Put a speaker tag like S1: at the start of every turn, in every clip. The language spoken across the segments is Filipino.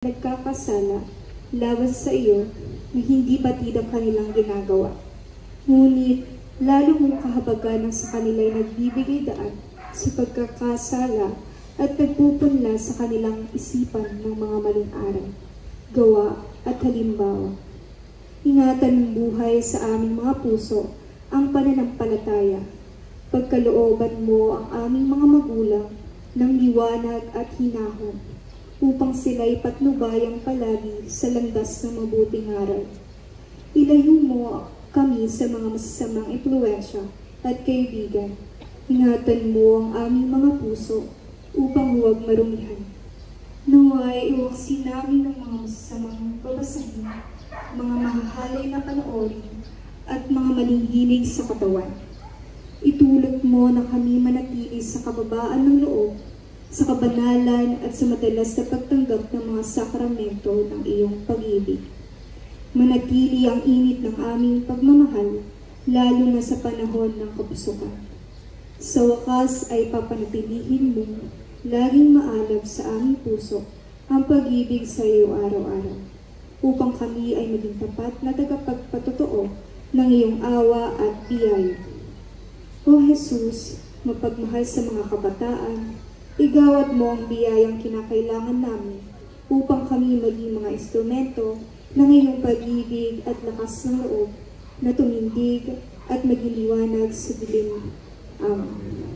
S1: nagkakasala laban sa iyo na hindi batid ang kanilang ginagawa. Ngunit lalo mong kahabagan sa kanila'y nagbibigay daan sa pagkakasala at nagpupunla sa kanilang isipan ng mga maling aral, gawa at halimbawa. Ingatan ng buhay sa aming mga puso ang pananampalataya. Pagkalooban mo ang aming mga magulang ng liwanag at hinahon, upang sila'y patnubayang palagi sa landas ng mabuting aral. Ilayo mo kami sa mga masasamang impluwensya at kaibigan. Ingatan mo ang aming mga puso upang huwag marumihan. Naway iwaksin namin ng mga masasamang babasahin, mga mahahalay na panoorin, at mga maling hilig sa katawan. Itulot mo na kami manatili sa kababaan ng loob, sa kabanalan at sa madalas na pagtanggap ng mga sakramento ng iyong pag-ibig. Manatili ang init ng aming pagmamahal, lalo na sa panahon ng kapusukan. Sa wakas ay papanatilihin mo, laging maalab sa aming puso, ang pag-ibig sa iyo araw-araw, upang kami ay maging tapat na tagapagpatotoo ng iyong awa at biyaya. O Jesus, mapagmahal sa mga kabataan, igawad mo ang biyayang kinakailangan namin upang kami maging mga instrumento ng iyong pag-ibig at lakas ng loob na tumindig at maging liwanag sa dilim. Amen.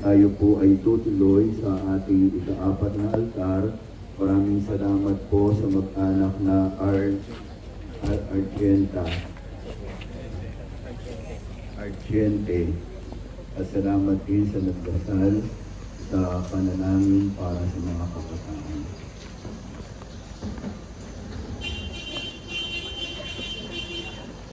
S2: Tayo po ay tutuloy sa ating ika-4 na altar. Maraming salamat po sa mag-anak na Argente. At salamat din sa nagdasal sa panalangin para sa mga kabataan.